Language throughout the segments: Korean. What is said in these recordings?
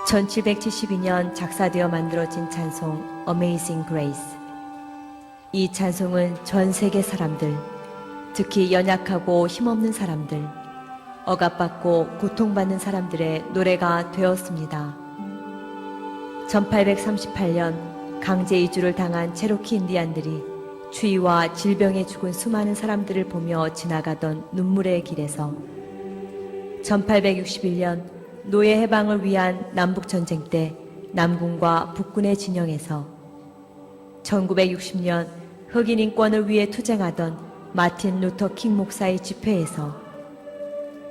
1772년 작사되어 만들어진 찬송 Amazing Grace. 이 찬송은 전 세계 사람들, 특히 연약하고 힘없는 사람들, 억압받고 고통받는 사람들의 노래가 되었습니다. 1838년 강제 이주를 당한 체로키 인디안들이 추위와 질병에 죽은 수많은 사람들을 보며 지나가던 눈물의 길에서 1861년 노예 해방을 위한 남북전쟁 때 남군과 북군의 진영에서 1960년 흑인 인권을 위해 투쟁하던 마틴 루터 킹 목사의 집회에서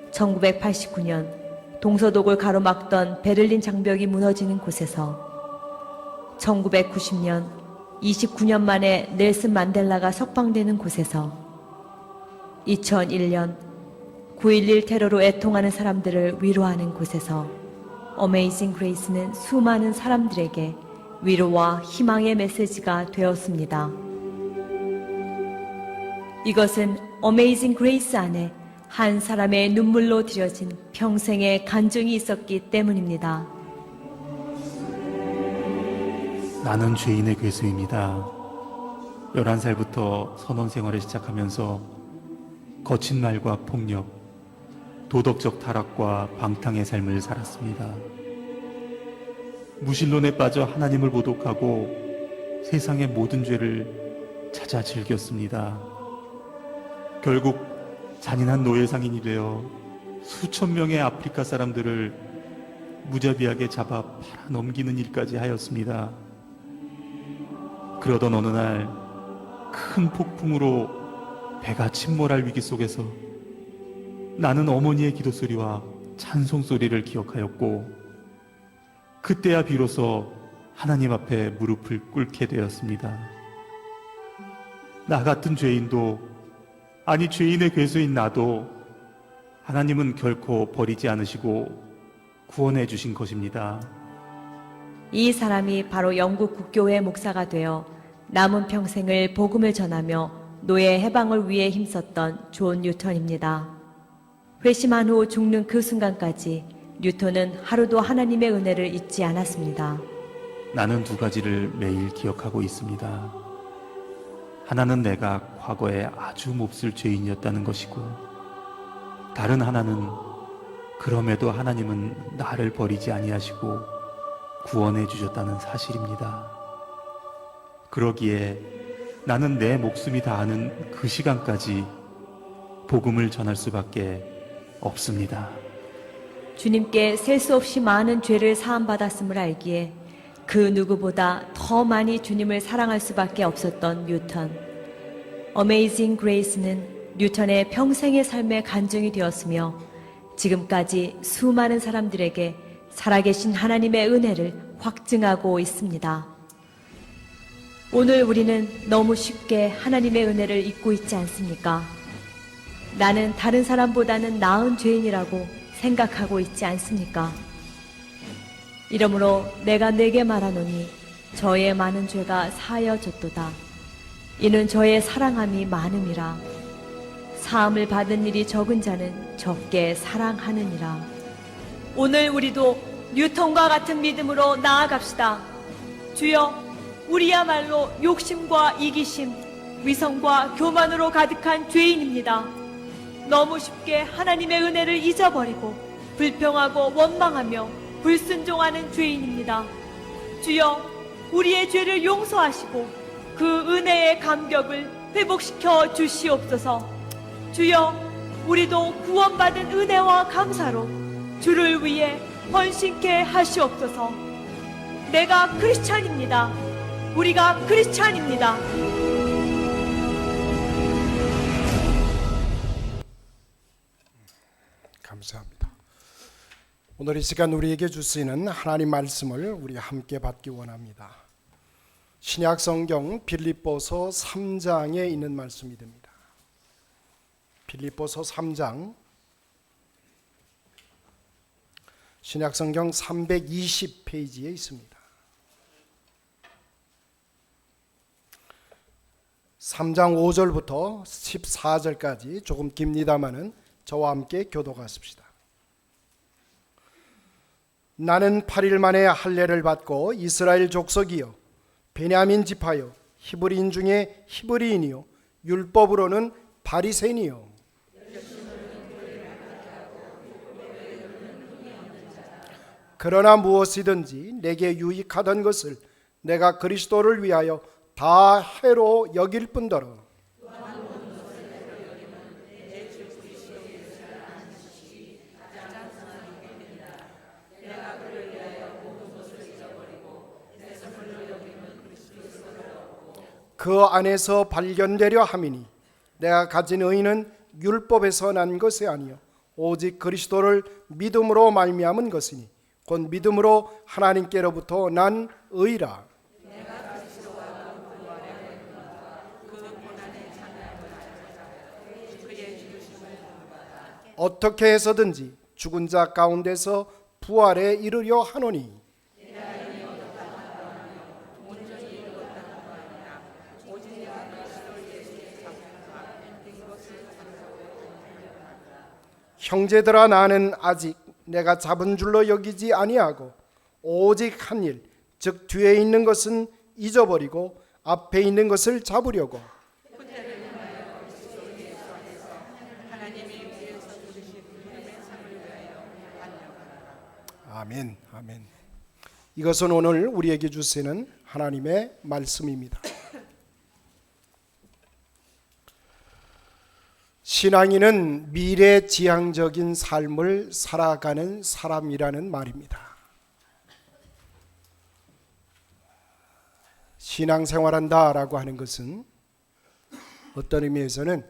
1989년 동서독을 가로막던 베를린 장벽이 무너지는 곳에서 1990년 29년 만에 넬슨 만델라가 석방되는 곳에서 2001년 9.11 테러로 애통하는 사람들을 위로하는 곳에서 Amazing Grace는 수많은 사람들에게 위로와 희망의 메시지가 되었습니다. 이것은 Amazing Grace 안에 한 사람의 눈물로 드려진 평생의 간증이 있었기 때문입니다. 나는 죄인의 괴수입니다. 11살부터 선원 생활을 시작하면서 거친 말과 폭력, 도덕적 타락과 방탕의 삶을 살았습니다. 무신론에 빠져 하나님을 모독하고 세상의 모든 죄를 찾아 즐겼습니다. 결국 잔인한 노예상인이 되어 수천 명의 아프리카 사람들을 무자비하게 잡아 팔아 넘기는 일까지 하였습니다. 그러던 어느 날 큰 폭풍으로 배가 침몰할 위기 속에서 나는 어머니의 기도소리와 찬송소리를 기억하였고 그때야 비로소 하나님 앞에 무릎을 꿇게 되었습니다. 나 같은 죄인도, 아니 죄인의 괴수인 나도 하나님은 결코 버리지 않으시고 구원해 주신 것입니다. 이 사람이 바로 영국 국교회 목사가 되어 남은 평생을 복음을 전하며 노예 해방을 위해 힘썼던 존 뉴턴입니다. 회심한 후 죽는 그 순간까지 뉴턴은 하루도 하나님의 은혜를 잊지 않았습니다. 나는 두 가지를 매일 기억하고 있습니다. 하나는 내가 과거에 아주 몹쓸 죄인이었다는 것이고, 다른 하나는 그럼에도 하나님은 나를 버리지 아니하시고 구원해 주셨다는 사실입니다. 그러기에 나는 내 목숨이 다하는 그 시간까지 복음을 전할 수밖에 없습니다. 주님께 셀 수 없이 많은 죄를 사함받았음을 알기에 그 누구보다 더 많이 주님을 사랑할 수밖에 없었던 뉴턴. Amazing Grace는 뉴턴의 평생의 삶의 간증이 되었으며 지금까지 수많은 사람들에게 살아계신 하나님의 은혜를 확증하고 있습니다. 오늘 우리는 너무 쉽게 하나님의 은혜를 잊고 있지 않습니까? 나는 다른 사람보다는 나은 죄인이라고 생각하고 있지 않습니까? 이러므로 내가 내게 말하노니 저의 많은 죄가 사하여졌도다. 이는 저의 사랑함이 많음이라. 사함을 받은 일이 적은 자는 적게 사랑하느니라. 오늘 우리도 뉴턴과 같은 믿음으로 나아갑시다. 주여, 우리야말로 욕심과 이기심, 위선과 교만으로 가득한 죄인입니다. 너무 쉽게 하나님의 은혜를 잊어버리고 불평하고 원망하며 불순종하는 죄인입니다. 주여, 우리의 죄를 용서하시고 그 은혜의 감격을 회복시켜 주시옵소서. 주여, 우리도 구원받은 은혜와 감사로 주를 위해 헌신케 하시옵소서. 내가 크리스찬입니다. 우리가 크리스찬입니다. 감사합니다. 오늘 이 시간 우리에게 주시는 하나님 말씀을 우리 함께 받기 원합니다. 신약 성경 빌립보서 3장에 있는 말씀이 됩니다. 빌립보서 3장, 신약 성경 320페이지에 있습니다. 3장 5절부터 14절까지 조금 깁니다마는 저와 함께 교독하십시다. 나는 8일 만에 할례를 받고 이스라엘 족속이요 베냐민 지파요 히브리인 중에 히브리인이요 율법으로는 바리새인이요 그러나 무엇이든지 내게 유익하던 것을 내가 그리스도를 위하여 다 해로 여길 뿐더러 그 안에서 발견되려 함이니 내가 가진 의는 율법에서 난 것이 아니요 오직 그리스도를 믿음으로 말미암은 것이니 곧 믿음으로 하나님께로부터 난 의라. 어떻게 해서든지 죽은 자 가운데서 부활에 이르려 하노니 형제들아 나는 아직 내가 잡은 줄로 여기지 아니하고 오직 한 일, 즉 뒤에 있는 것은 잊어버리고 앞에 있는 것을 잡으려고 아멘, 아멘. 이것은 오늘 우리에게 주시는 하나님의 말씀입니다. 신앙인은 미래지향적인 삶을 살아가는 사람이라는 말입니다. 신앙생활한다라고 하는 것은 어떤 의미에서는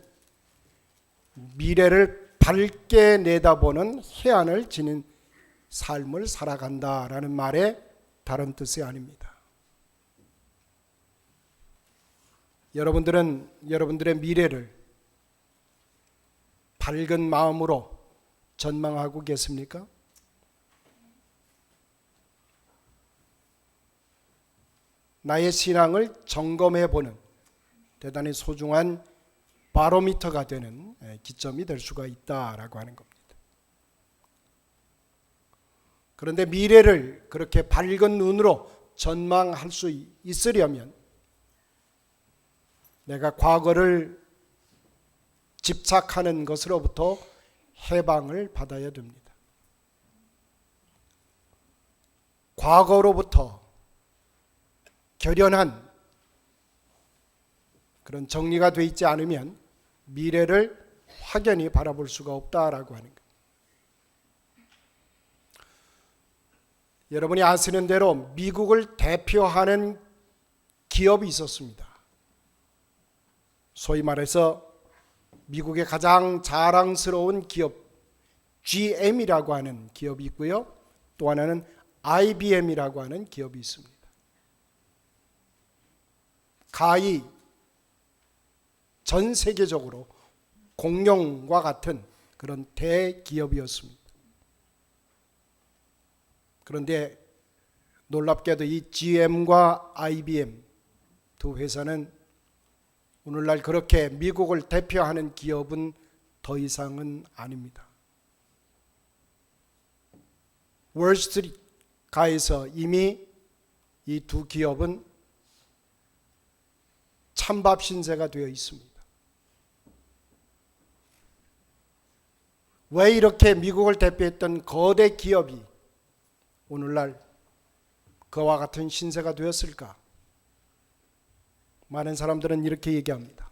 미래를 밝게 내다보는 해안을 지닌 삶을 살아간다라는 말의 다른 뜻이 아닙니다. 여러분들은 여러분들의 미래를 밝은 마음으로 전망하고 계십니까? 나의 신앙을 점검해 보는 대단히 소중한 바로미터가 되는 기점이 될 수가 있다라고 하는 겁니다. 그런데 미래를 그렇게 밝은 눈으로 전망할 수 있으려면 내가 과거를 집착하는 것으로부터 해방을 받아야 됩니다. 과거로부터 결연한 그런 정리가 되어 있지 않으면 미래를 확연히 바라볼 수가 없다라고 하는 것. 여러분이 아시는 대로 미국을 대표하는 기업이 있었습니다. 소위 말해서 미국의 가장 자랑스러운 기업 GM이라고 하는 기업이 있고요. 또 하나는 IBM이라고 하는 기업이 있습니다. 가히 전 세계적으로 공룡과 같은 그런 대기업이었습니다. 그런데 놀랍게도 이 GM과 IBM 두 회사는 오늘날 그렇게 미국을 대표하는 기업은 더 이상은 아닙니다. 월스트리트가에서 이미 이 두 기업은 찬밥 신세가 되어 있습니다. 왜 이렇게 미국을 대표했던 거대 기업이 오늘날 그와 같은 신세가 되었을까? 많은 사람들은 이렇게 얘기합니다.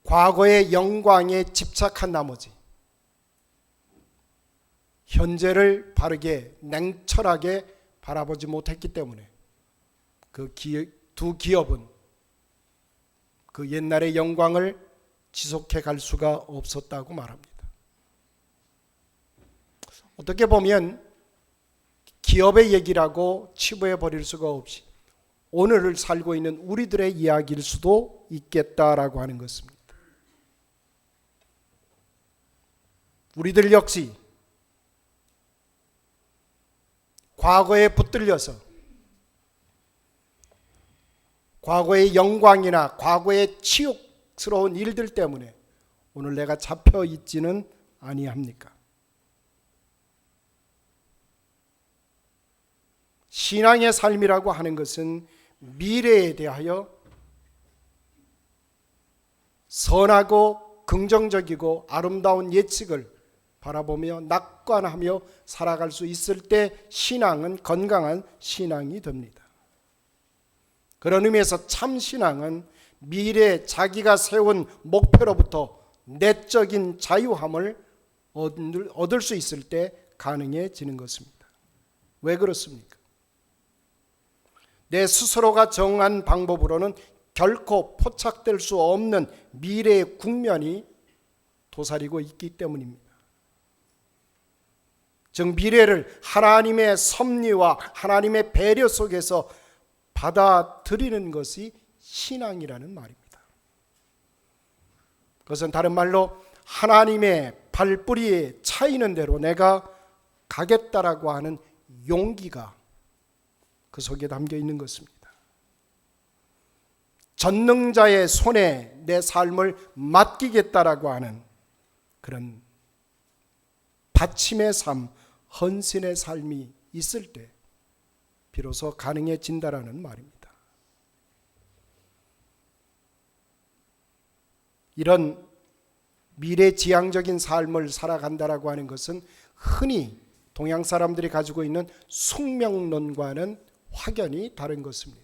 과거의 영광에 집착한 나머지 현재를 바르게 냉철하게 바라보지 못했기 때문에 그 두 기업은 그 옛날의 영광을 지속해 갈 수가 없었다고 말합니다. 어떻게 보면 기업의 얘기라고 치부해 버릴 수가 없이 오늘을 살고 있는 우리들의 이야기일 수도 있겠다라고 하는 것입니다. 우리들 역시 과거에 붙들려서 과거의 영광이나 과거의 치욕스러운 일들 때문에 오늘 내가 잡혀 있지는 아니합니까? 신앙의 삶이라고 하는 것은 미래에 대하여 선하고 긍정적이고 아름다운 예측을 바라보며 낙관하며 살아갈 수 있을 때 신앙은 건강한 신앙이 됩니다. 그런 의미에서 참 신앙은 미래에 자기가 세운 목표로부터 내적인 자유함을 얻을 수 있을 때 가능해지는 것입니다. 왜 그렇습니까? 내 스스로가 정한 방법으로는 결코 포착될 수 없는 미래의 국면이 도사리고 있기 때문입니다. 즉 미래를 하나님의 섭리와 하나님의 배려 속에서 받아들이는 것이 신앙이라는 말입니다. 그것은 다른 말로 하나님의 발뿌리에 차이는 대로 내가 가겠다라고 하는 용기가 그 속에 담겨 있는 것입니다. 전능자의 손에 내 삶을 맡기겠다라고 하는 그런 바침의 삶, 헌신의 삶이 있을 때 비로소 가능해진다라는 말입니다. 이런 미래지향적인 삶을 살아간다라고 하는 것은 흔히 동양 사람들이 가지고 있는 숙명론과는 확연히 다른 것입니다.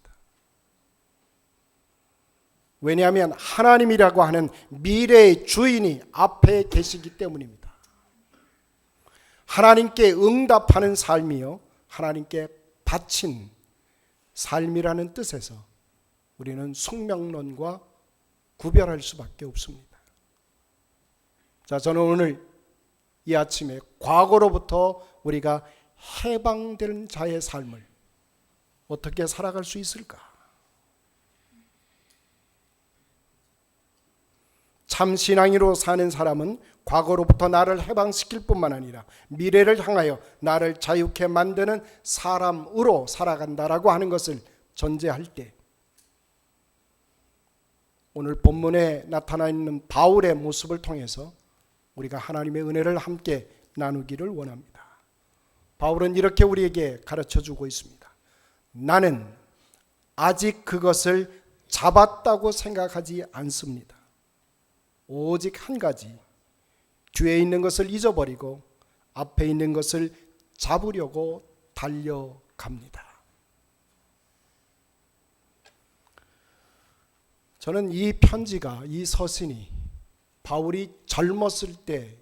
왜냐하면 하나님이라고 하는 미래의 주인이 앞에 계시기 때문입니다. 하나님께 응답하는 삶이요, 하나님께 바친 삶이라는 뜻에서 우리는 숙명론과 구별할 수밖에 없습니다. 자, 저는 오늘 이 아침에 과거로부터 우리가 해방된 자의 삶을 어떻게 살아갈 수 있을까? 참 신앙으로 사는 사람은 과거로부터 나를 해방시킬 뿐만 아니라 미래를 향하여 나를 자유케 만드는 사람으로 살아간다라고 하는 것을 전제할 때 오늘 본문에 나타나 있는 바울의 모습을 통해서 우리가 하나님의 은혜를 함께 나누기를 원합니다. 바울은 이렇게 우리에게 가르쳐주고 있습니다. 나는 아직 그것을 잡았다고 생각하지 않습니다. 오직 한 가지, 뒤에 있는 것을 잊어버리고 앞에 있는 것을 잡으려고 달려갑니다. 저는 이 편지가, 이 서신이 바울이 젊었을 때,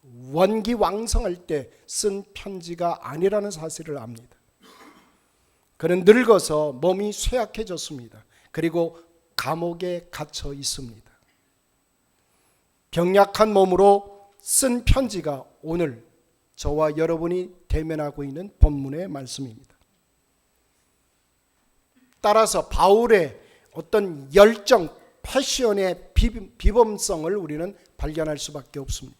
원기왕성할 때 쓴 편지가 아니라는 사실을 압니다. 그는 늙어서 몸이 쇠약해졌습니다. 그리고 감옥에 갇혀 있습니다. 병약한 몸으로 쓴 편지가 오늘 저와 여러분이 대면하고 있는 본문의 말씀입니다. 따라서 바울의 어떤 열정, 패션의 비범성을 우리는 발견할 수밖에 없습니다.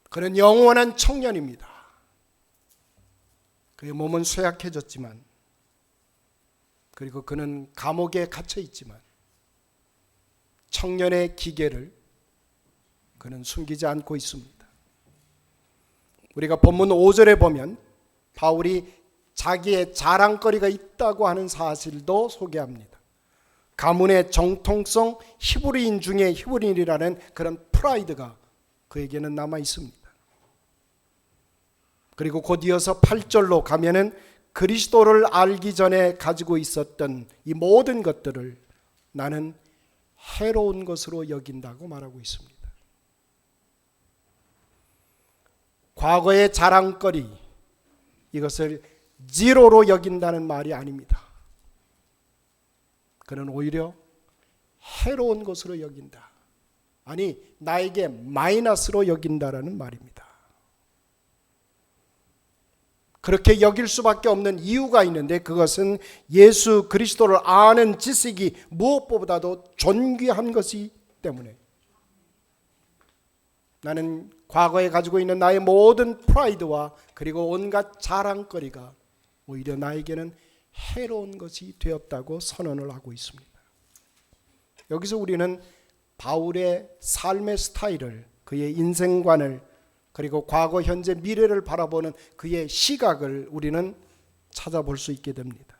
그는 영원한 청년입니다. 그의 몸은 쇠약해졌지만, 그리고 그는 감옥에 갇혀 있지만 청년의 기계를 그는 숨기지 않고 있습니다. 우리가 본문 5절에 보면 바울이 자기의 자랑거리가 있다고 하는 사실도 소개합니다. 가문의 정통성, 히브리인 중에 히브리인이라는 그런 프라이드가 그에게는 남아 있습니다. 그리고 곧 이어서 8절로 가면은 그리스도를 알기 전에 가지고 있었던 이 모든 것들을 나는 해로운 것으로 여긴다고 말하고 있습니다. 과거의 자랑거리, 이것을 지로로 여긴다는 말이 아닙니다. 그는 오히려 해로운 것으로 여긴다. 아니, 나에게 마이너스로 여긴다라는 말입니다. 그렇게 여길 수밖에 없는 이유가 있는데 그것은 예수 그리스도를 아는 지식이 무엇보다도 존귀한 것이기 때문에 나는 과거에 가지고 있는 나의 모든 프라이드와 그리고 온갖 자랑거리가 오히려 나에게는 해로운 것이 되었다고 선언을 하고 있습니다. 여기서 우리는 바울의 삶의 스타일을, 그의 인생관을 그리고 과거, 현재, 미래를 바라보는 그의 시각을 우리는 찾아볼 수 있게 됩니다.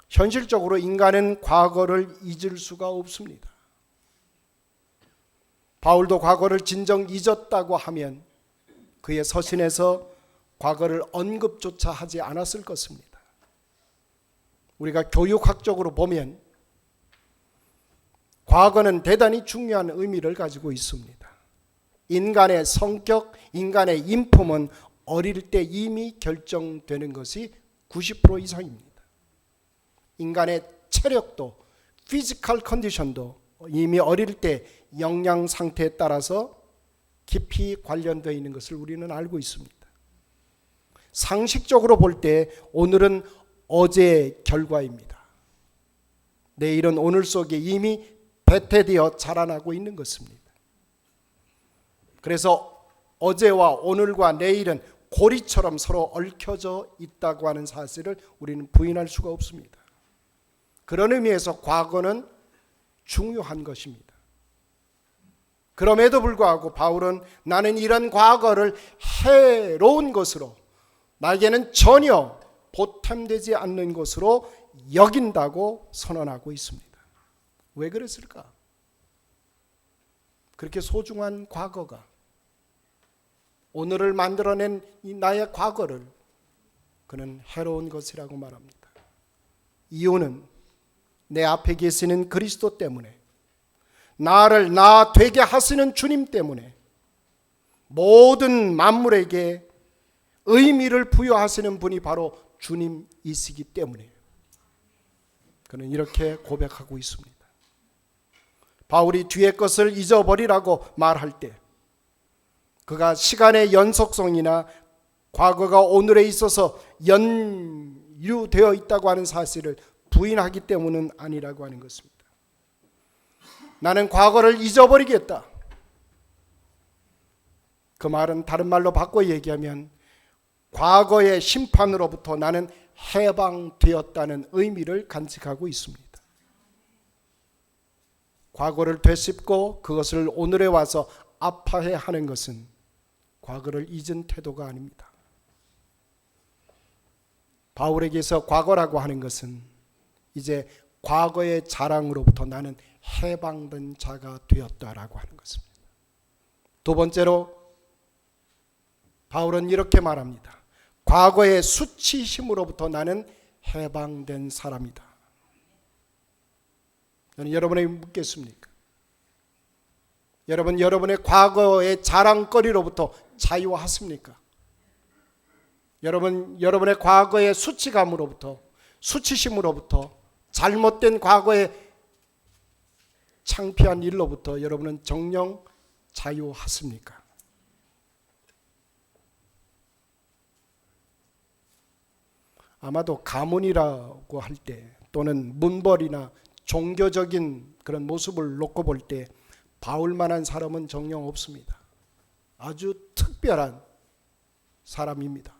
현실적으로 인간은 과거를 잊을 수가 없습니다. 바울도 과거를 진정 잊었다고 하면 그의 서신에서 과거를 언급조차 하지 않았을 것입니다. 우리가 교육학적으로 보면 과거는 대단히 중요한 의미를 가지고 있습니다. 인간의 성격, 인간의 인품은 어릴 때 이미 결정되는 것이 90% 이상입니다. 인간의 체력도, 피지컬 컨디션도 이미 어릴 때 영양 상태에 따라서 깊이 관련되어 있는 것을 우리는 알고 있습니다. 상식적으로 볼 때 오늘은 어제의 결과입니다. 내일은 오늘 속에 이미 배태되어 자라나고 있는 것입니다. 그래서 어제와 오늘과 내일은 고리처럼 서로 얽혀져 있다고 하는 사실을 우리는 부인할 수가 없습니다. 그런 의미에서 과거는 중요한 것입니다. 그럼에도 불구하고 바울은 나는 이런 과거를 해로운 것으로, 나에게는 전혀 보탬되지 않는 것으로 여긴다고 선언하고 있습니다. 왜 그랬을까? 그렇게 소중한 과거가, 오늘을 만들어낸 이 나의 과거를 그는 해로운 것이라고 말합니다. 이유는 내 앞에 계시는 그리스도 때문에, 나를 나 되게 하시는 주님 때문에, 모든 만물에게 의미를 부여하시는 분이 바로 주님이시기 때문에 그는 이렇게 고백하고 있습니다. 바울이 뒤의 것을 잊어버리라고 말할 때 그가 시간의 연속성이나 과거가 오늘에 있어서 연유되어 있다고 하는 사실을 부인하기 때문은 아니라고 하는 것입니다. 나는 과거를 잊어버리겠다. 그 말은 다른 말로 바꿔 얘기하면 과거의 심판으로부터 나는 해방되었다는 의미를 간직하고 있습니다. 과거를 되씹고 그것을 오늘에 와서 아파해 하는 것은 과거를 잊은 태도가 아닙니다. 바울에게서 과거라고 하는 것은 이제 과거의 자랑으로부터 나는 해방된 자가 되었다라고 하는 것입니다. 두 번째로 바울은 이렇게 말합니다. 과거의 수치심으로부터 나는 해방된 사람이다. 저는 여러분에게 묻겠습니까? 여러분, 여러분의 과거의 자랑거리로부터 자유하십니까? 여러분의 과거의 수치감으로부터, 수치심으로부터, 잘못된 과거의 창피한 일로부터 여러분은 정녕 자유하십니까? 아마도 가문이라고 할 때 또는 문벌이나 종교적인 그런 모습을 놓고 볼 때 바울만한 사람은 정녕 없습니다. 아주 특별한 사람입니다.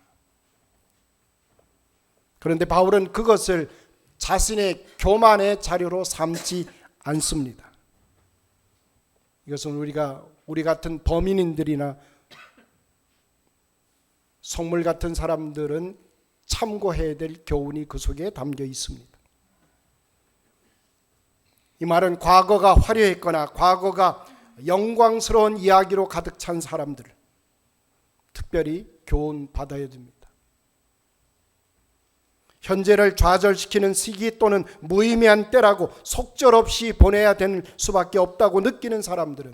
그런데 바울은 그것을 자신의 교만의 자료로 삼지 않습니다. 이것은 우리 같은 범인인들이나 속물 같은 사람들은 참고해야 될 교훈이 그 속에 담겨 있습니다. 이 말은 과거가 화려했거나 과거가 영광스러운 이야기로 가득 찬 사람들, 특별히 교훈 받아야 됩니다. 현재를 좌절시키는 시기 또는 무의미한 때라고 속절없이 보내야 될 수밖에 없다고 느끼는 사람들은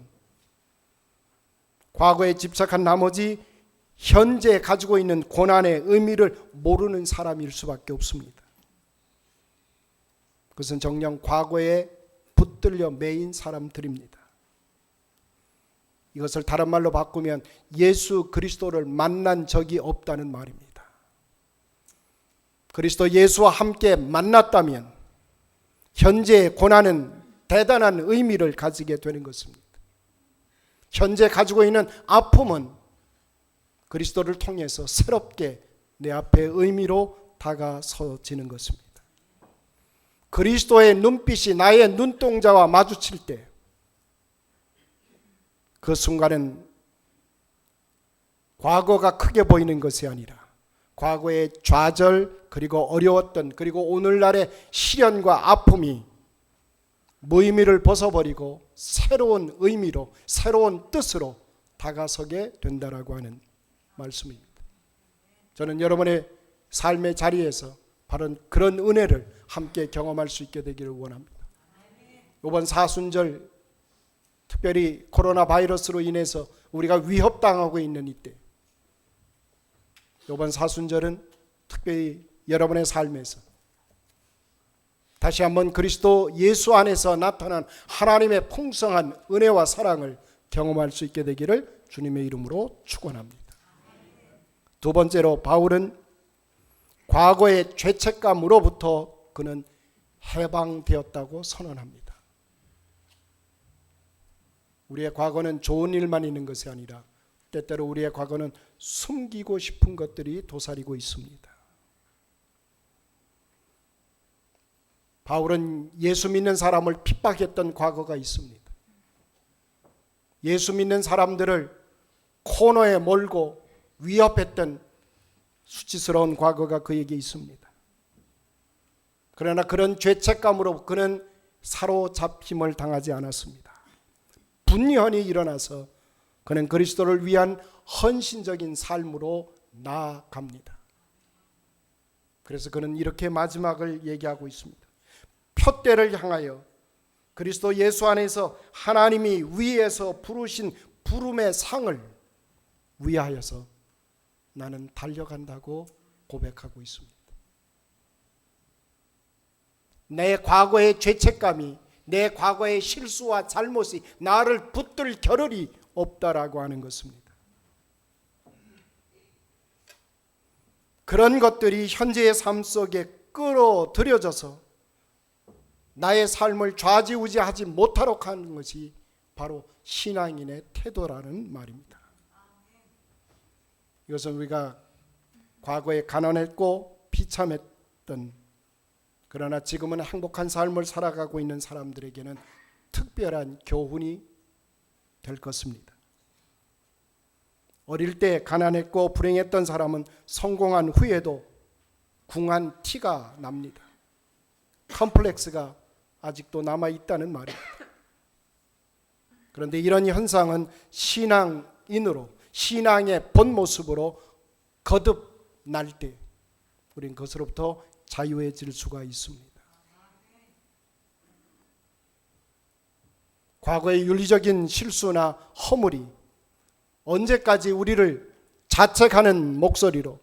과거에 집착한 나머지 현재 가지고 있는 고난의 의미를 모르는 사람일 수밖에 없습니다. 그것은 정녕 과거에 붙들려 매인 사람들입니다. 이것을 다른 말로 바꾸면 예수 그리스도를 만난 적이 없다는 말입니다. 그리스도 예수와 함께 만났다면 현재의 고난은 대단한 의미를 가지게 되는 것입니다. 현재 가지고 있는 아픔은 그리스도를 통해서 새롭게 내 앞에 의미로 다가서지는 것입니다. 그리스도의 눈빛이 나의 눈동자와 마주칠 때 그 순간은 과거가 크게 보이는 것이 아니라 과거의 좌절 그리고 어려웠던 그리고 오늘날의 시련과 아픔이 무의미를 벗어버리고 새로운 의미로 새로운 뜻으로 다가서게 된다라고 하는 말씀입니다. 저는 여러분의 삶의 자리에서 바로 그런 은혜를 함께 경험할 수 있게 되기를 원합니다. 이번 사순절 특별히 코로나 바이러스로 인해서 우리가 위협당하고 있는 이때 이번 사순절은 특별히 여러분의 삶에서 다시 한번 그리스도 예수 안에서 나타난 하나님의 풍성한 은혜와 사랑을 경험할 수 있게 되기를 주님의 이름으로 축원합니다. 두 번째로 바울은 과거의 죄책감으로부터 그는 해방되었다고 선언합니다. 우리의 과거는 좋은 일만 있는 것이 아니라 때때로 우리의 과거는 숨기고 싶은 것들이 도사리고 있습니다. 바울은 예수 믿는 사람을 핍박했던 과거가 있습니다. 예수 믿는 사람들을 코너에 몰고 위협했던 수치스러운 과거가 그에게 있습니다. 그러나 그런 죄책감으로 그는 사로잡힘을 당하지 않았습니다. 분연히 일어나서 그는 그리스도를 위한 헌신적인 삶으로 나아갑니다. 그래서 그는 이렇게 마지막을 얘기하고 있습니다. 표대를 향하여 그리스도 예수 안에서 하나님이 위에서 부르신 부름의 상을 위하여서 나는 달려간다고 고백하고 있습니다. 내 과거의 죄책감이 내 과거의 실수와 잘못이 나를 붙들 겨를이 없다라고 하는 것입니다. 그런 것들이 현재의 삶 속에 끌어들여져서 나의 삶을 좌지우지하지 못하도록 하는 것이 바로 신앙인의 태도라는 말입니다. 이것은 우리가 과거에 가난했고 비참했던 그러나 지금은 행복한 삶을 살아가고 있는 사람들에게는 특별한 교훈이 될 것입니다. 어릴 때 가난했고 불행했던 사람은 성공한 후에도 궁한 티가 납니다. 컴플렉스가 아직도 남아있다는 말입니다. 그런데 이런 현상은 신앙인으로 신앙의 본 모습으로 거듭날 때 우리는 그것으로부터 자유해질 수가 있습니다. 과거의 윤리적인 실수나 허물이 언제까지 우리를 자책하는 목소리로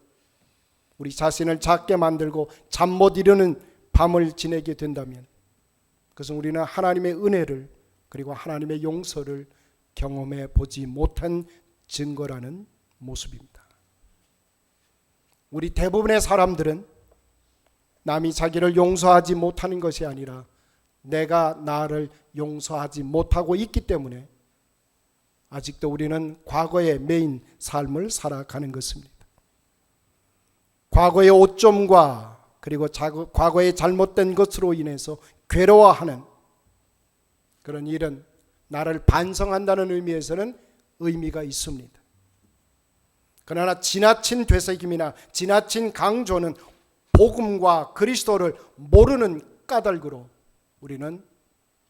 우리 자신을 작게 만들고 잠 못 이루는 밤을 지내게 된다면 그것은 우리는 하나님의 은혜를 그리고 하나님의 용서를 경험해 보지 못한 증거라는 모습입니다. 우리 대부분의 사람들은 남이 자기를 용서하지 못하는 것이 아니라 내가 나를 용서하지 못하고 있기 때문에 아직도 우리는 과거의 매인 삶을 살아가는 것입니다. 과거의 오점과 그리고 과거의 잘못된 것으로 인해서 괴로워하는 그런 일은 나를 반성한다는 의미에서는 의미가 있습니다. 그러나 지나친 되새김이나 지나친 강조는 복음과 그리스도를 모르는 까닭으로 우리는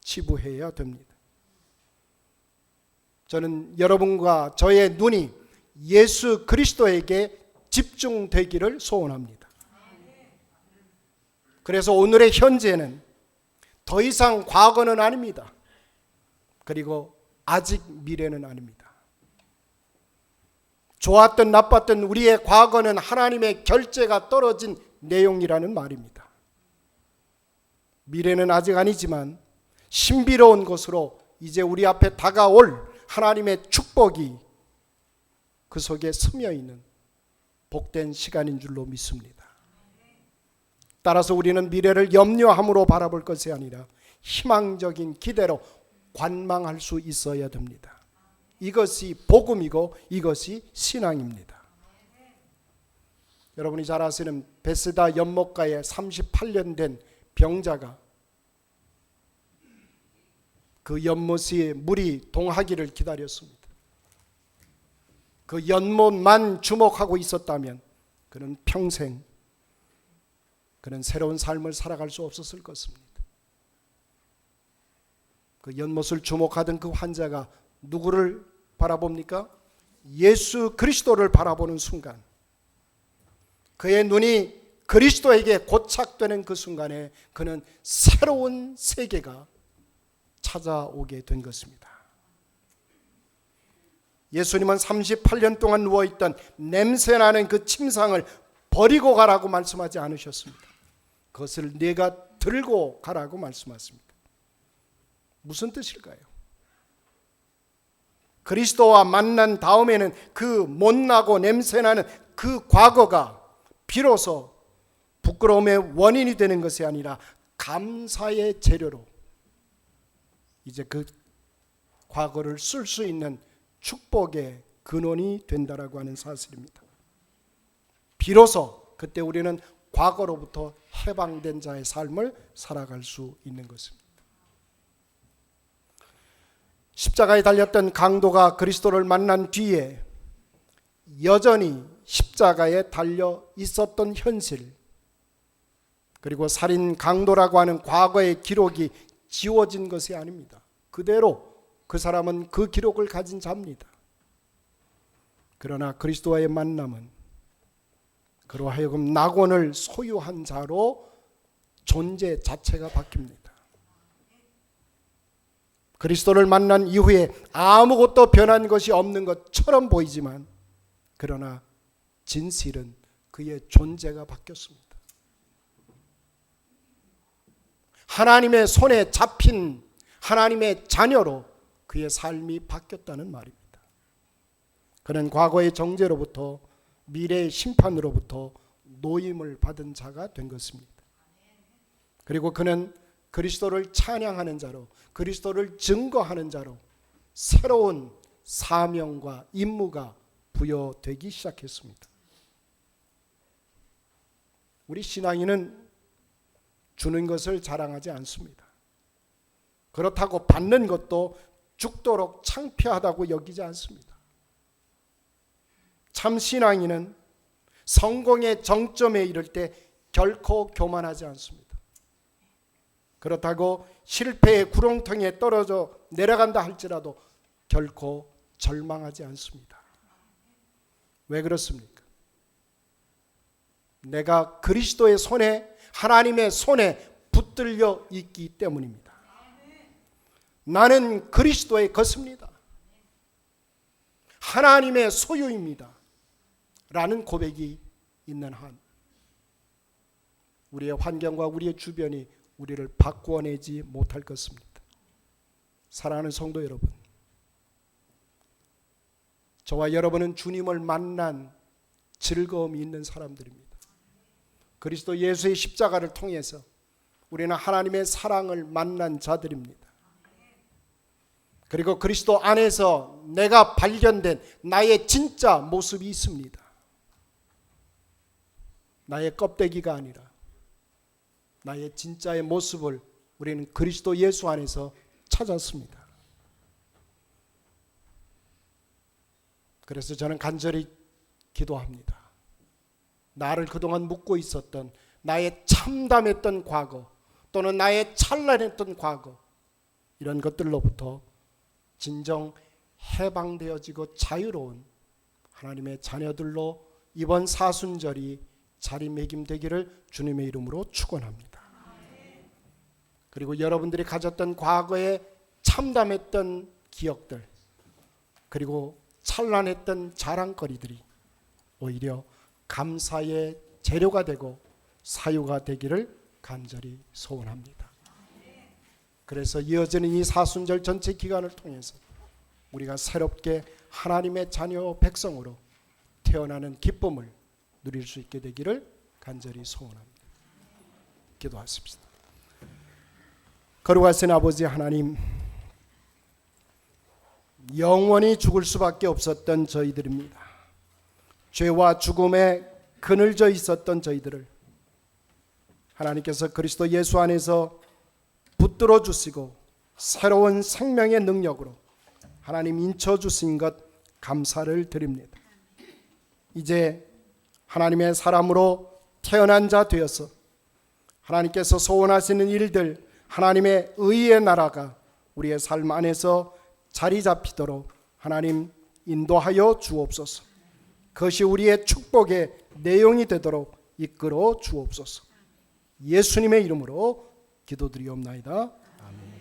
치부해야 됩니다. 저는 여러분과 저의 눈이 예수 그리스도에게 집중되기를 소원합니다. 그래서 오늘의 현재는 더 이상 과거는 아닙니다. 그리고 아직 미래는 아닙니다. 좋았든 나빴든 우리의 과거는 하나님의 결재가 떨어진 내용이라는 말입니다. 미래는 아직 아니지만 신비로운 것으로 이제 우리 앞에 다가올 하나님의 축복이 그 속에 스며 있는 복된 시간인 줄로 믿습니다. 따라서 우리는 미래를 염려함으로 바라볼 것이 아니라 희망적인 기대로 관망할 수 있어야 됩니다. 이것이 복음이고 이것이 신앙입니다. 여러분이 잘 아시는 베세다 연못가에 38년 된 병자가 그 연못에 물이 동하기를 기다렸습니다. 그 연못만 주목하고 있었다면 그는 평생 그는 새로운 삶을 살아갈 수 없었을 것입니다. 그 연못을 주목하던 그 환자가 누구를 바라봅니까? 예수 그리스도를 바라보는 순간, 그의 눈이 그리스도에게 고착되는 그 순간에 그는 새로운 세계가 찾아오게 된 것입니다. 예수님은 38년 동안 누워있던 냄새나는 그 침상을 버리고 가라고 말씀하지 않으셨습니다. 그것을 네가 들고 가라고 말씀하십니다. 무슨 뜻일까요? 그리스도와 만난 다음에는 그 못나고 냄새나는 그 과거가 비로소 부끄러움의 원인이 되는 것이 아니라 감사의 재료로 이제 그 과거를 쓸 수 있는 축복의 근원이 된다라고 하는 사실입니다. 비로소 그때 우리는 과거로부터 해방된 자의 삶을 살아갈 수 있는 것입니다. 십자가에 달렸던 강도가 그리스도를 만난 뒤에 여전히 십자가에 달려 있었던 현실, 그리고 살인 강도라고 하는 과거의 기록이 지워진 것이 아닙니다. 그대로 그 사람은 그 기록을 가진 자입니다. 그러나 그리스도와의 만남은 그로 하여금 낙원을 소유한 자로 존재 자체가 바뀝니다. 그리스도를 만난 이후에 아무것도 변한 것이 없는 것처럼 보이지만, 그러나 진실은 그의 존재가 바뀌었습니다. 하나님의 손에 잡힌 하나님의 자녀로 그의 삶이 바뀌었다는 말입니다. 그는 과거의 정죄로부터 미래의 심판으로부터 노임을 받은 자가 된 것입니다. 그리고 그는 그리스도를 찬양하는 자로, 그리스도를 증거하는 자로 새로운 사명과 임무가 부여되기 시작했습니다. 우리 신앙인은 주는 것을 자랑하지 않습니다. 그렇다고 받는 것도 죽도록 창피하다고 여기지 않습니다. 참 신앙인은 성공의 정점에 이를 때 결코 교만하지 않습니다. 그렇다고 실패의 구렁텅이에 떨어져 내려간다 할지라도 결코 절망하지 않습니다. 왜 그렇습니까? 내가 그리스도의 손에, 하나님의 손에 붙들려 있기 때문입니다. 나는 그리스도의 것입니다. 하나님의 소유입니다. 라는 고백이 있는 한, 우리의 환경과 우리의 주변이 우리를 바꾸어내지 못할 것입니다. 사랑하는 성도 여러분, 저와 여러분은 주님을 만난 즐거움이 있는 사람들입니다. 그리스도 예수의 십자가를 통해서 우리는 하나님의 사랑을 만난 자들입니다. 그리고 그리스도 안에서 내가 발견된 나의 진짜 모습이 있습니다. 나의 껍데기가 아니라 나의 진짜의 모습을 우리는 그리스도 예수 안에서 찾았습니다. 그래서 저는 간절히 기도합니다. 나를 그동안 묻고 있었던 나의 참담했던 과거, 또는 나의 찬란했던 과거, 이런 것들로부터 진정 해방되어지고 자유로운 하나님의 자녀들로 이번 사순절이 자리매김되기를 주님의 이름으로 축원합니다. 그리고 여러분들이 가졌던 과거의 참담했던 기억들, 그리고 찬란했던 자랑거리들이 오히려 감사의 재료가 되고 사유가 되기를 간절히 소원합니다. 그래서 이어지는 이 사순절 전체 기간을 통해서 우리가 새롭게 하나님의 자녀 백성으로 태어나는 기쁨을 누릴 수 있게 되기를 간절히 소원합니다. 기도하십시다. 거룩하신 아버지 하나님, 영원히 죽을 수밖에 없었던 저희들입니다. 죄와 죽음에 그늘져 있었던 저희들을 하나님께서 그리스도 예수 안에서 붙들어 주시고 새로운 생명의 능력으로 하나님 인쳐 주신 것 감사를 드립니다. 이제 하나님의 사람으로 태어난 자 되어서 하나님께서 소원하시는 일들, 하나님의 의의 나라가 우리의 삶 안에서 자리 잡히도록 하나님 인도하여 주옵소서. 그것이 우리의 축복의 내용이 되도록 이끌어 주옵소서. 예수님의 이름으로 기도드리옵나이다.